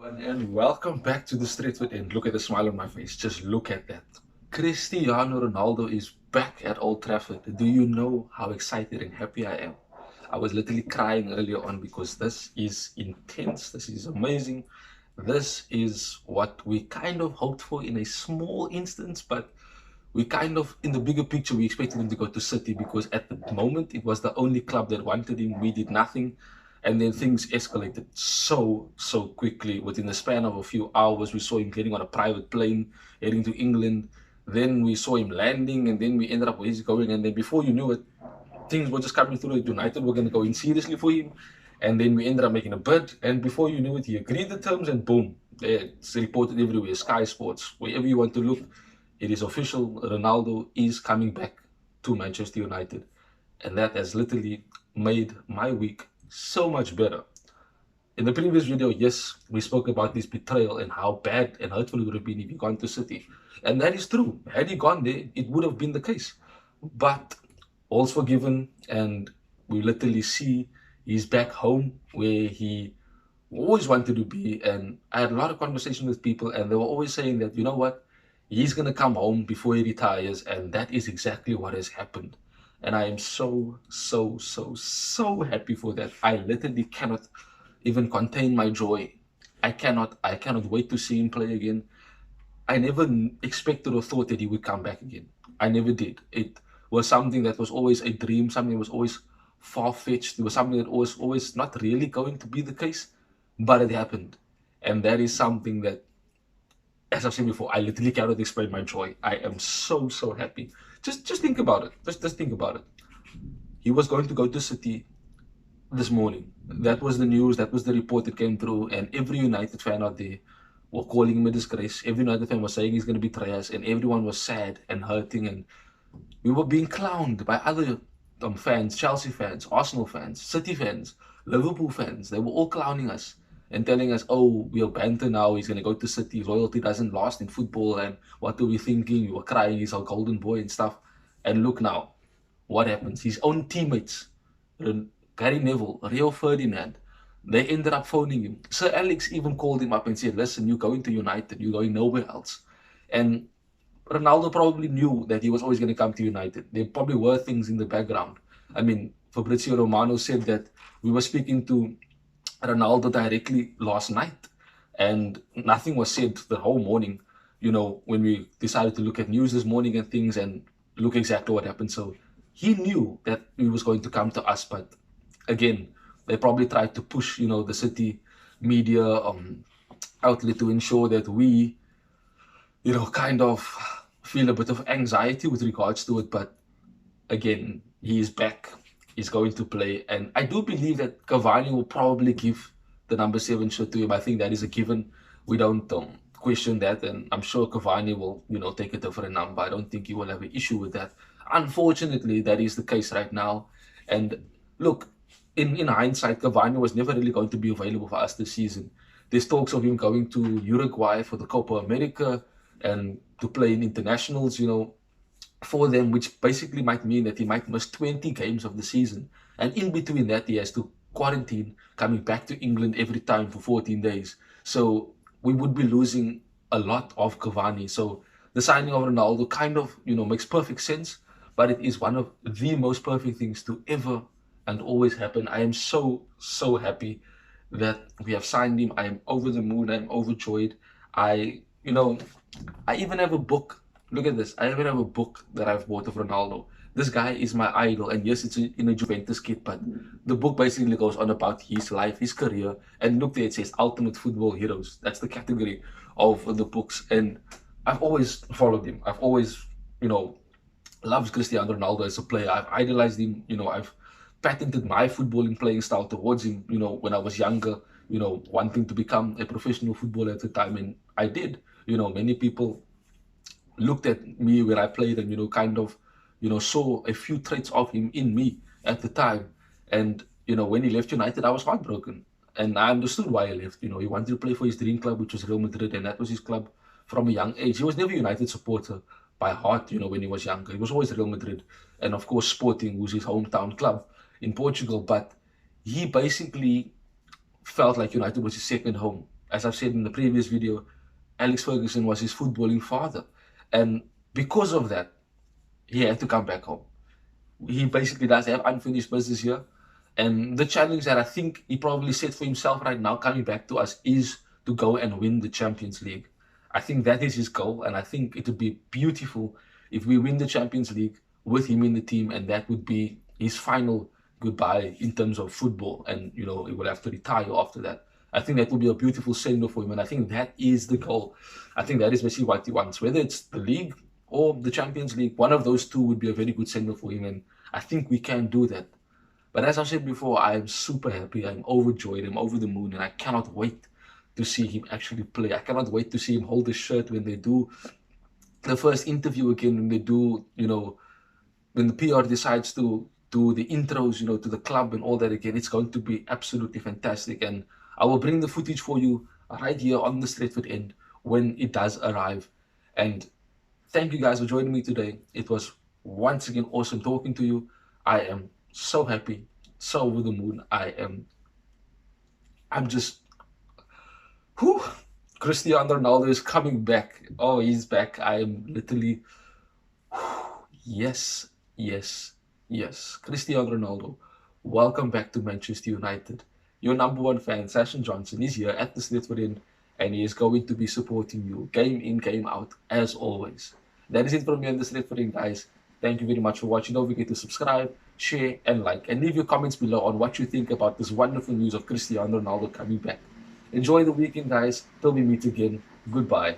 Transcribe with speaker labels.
Speaker 1: And welcome back to the Stretford and look at the smile on my face. Just look at that. Cristiano Ronaldo is back at Old Trafford. Do you know how excited and happy I am? I was literally crying earlier on because this is intense. This is amazing. This is what we kind of hoped for in a small instance, but we kind of, in the bigger picture, we expected him to go to City because at the moment it was the only club that wanted him. We did nothing. And then things escalated so quickly. Within the span of a few hours, we saw him getting on a private plane, heading to England. Then we saw him landing, and then we ended up where he's going. And then before you knew it, things were just coming through. United were going to go in seriously for him. And then we ended up making a bid. And before you knew it, he agreed the terms, and boom, it's reported everywhere. Sky Sports, wherever you want to look, it is official. Ronaldo is coming back to Manchester United. And that has literally made my week so much better. In the previous video, yes, we spoke about this betrayal and how bad and hurtful it would have been if he gone to City. And that is true. Had he gone there, it would have been the case. But all's forgiven, and we literally see he's back home where he always wanted to be. And I had a lot of conversation with people, and they were always saying that, you know what, he's going to come home before he retires. And that is exactly what has happened. And I am so happy for that. I literally cannot even contain my joy. I cannot wait to see him play again. I never expected or thought that he would come back again. I never did. It was something that was always a dream, something that was always far-fetched. It was something that was always not really going to be the case, but it happened. And that is something that, as I've said before, I literally cannot explain my joy. I am so happy. Just think about it. Just think about it. He was going to go to City this morning. That was the news. That was the report that came through, and every United fan out there were calling him a disgrace. Every United fan was saying he's going to betray us, and everyone was sad and hurting, and we were being clowned by other fans, Chelsea fans, Arsenal fans, City fans, Liverpool fans. They were all clowning us and telling us, oh, we are banter now, he's going to go to City, royalty doesn't last in football, and what are we thinking? We were crying, he's our golden boy and stuff. And look now, what happens? His own teammates, Gary Neville, Rio Ferdinand, they ended up phoning him. Sir Alex even called him up and said, listen, you're going to United, you're going nowhere else. And Ronaldo probably knew that he was always going to come to United. There probably were things in the background. I mean, Fabrizio Romano said that we were speaking to Ronaldo directly last night, and nothing was said the whole morning. You know, when we decided to look at news this morning and things and look exactly what happened. So he knew that he was going to come to us, but again, they probably tried to push, the City media outlet to ensure that we, kind of feel a bit of anxiety with regards to it. But again, he is back. He's going to play. And I do believe that Cavani will probably give the number 7 shirt to him. I think that is a given. We don't question that. And I'm sure Cavani will, take a different number. I don't think he will have an issue with that. Unfortunately, that is the case right now. And look, in hindsight, Cavani was never really going to be available for us this season. There's talks of him going to Uruguay for the Copa America and to play in internationals, for them, which basically might mean that he might miss 20 games of the season. And in between that, he has to quarantine, coming back to England every time for 14 days. So we would be losing a lot of Cavani. So the signing of Ronaldo kind of, makes perfect sense, but it is one of the most perfect things to ever and always happen. I am so happy that we have signed him. I am over the moon. I'm overjoyed. I even have a book. Look at this. I even have a book that I've bought of Ronaldo. This guy is my idol. And yes, it's in a Juventus kit, but the book basically goes on about his life, his career. And look there, it says Ultimate Football Heroes. That's the category of the books. And I've always followed him. I've always, loved Cristiano Ronaldo as a player. I've idolized him. I've patented my footballing playing style towards him, when I was younger, wanting to become a professional footballer at the time. And I did. Many people looked at me when I played and, kind of, saw a few traits of him in me at the time. And, when he left United, I was heartbroken. And I understood why he left. He wanted to play for his dream club, which was Real Madrid, and that was his club from a young age. He was never a United supporter by heart, when he was younger. He was always Real Madrid. And, of course, Sporting, who's his hometown club in Portugal. But he basically felt like United was his second home. as I've said in the previous video, Alex Ferguson was his footballing father. And because of that, he had to come back home. He basically does have unfinished business here. And the challenge that I think he probably set for himself right now, coming back to us, is to go and win the Champions League. I think that is his goal, and I think it would be beautiful if we win the Champions League with him in the team, and that would be his final goodbye in terms of football. And he will have to retire after that. I think that would be a beautiful send-off for him, and I think that is the goal. I think that is basically what he wants, whether it's the league or the Champions League. One of those two would be a very good send-off for him, and I think we can do that. But as I said before, I am super happy. I'm overjoyed. I'm over the moon, and I cannot wait to see him actually play. I cannot wait to see him hold the shirt when they do the first interview again, when they do, when the PR decides to do the intros, to the club and all that again. It's going to be absolutely fantastic. And I will bring the footage for you right here on the Stretford end when it does arrive. And thank you guys for joining me today. It was once again awesome talking to you. I am so happy, so over the moon. I'm just, whew. Cristiano Ronaldo is coming back. Oh, he's back. I am literally, yes, yes, yes. Cristiano Ronaldo, welcome back to Manchester United. Your number one fan, Sasha Johnson, is here at the Stretford end, and he is going to be supporting you game in, game out, as always. That is it from me on the Stretford end, guys. Thank you very much for watching. Don't forget to subscribe, share, and like. And leave your comments below on what you think about this wonderful news of Cristiano Ronaldo coming back. Enjoy the weekend, guys. Till we meet again. Goodbye.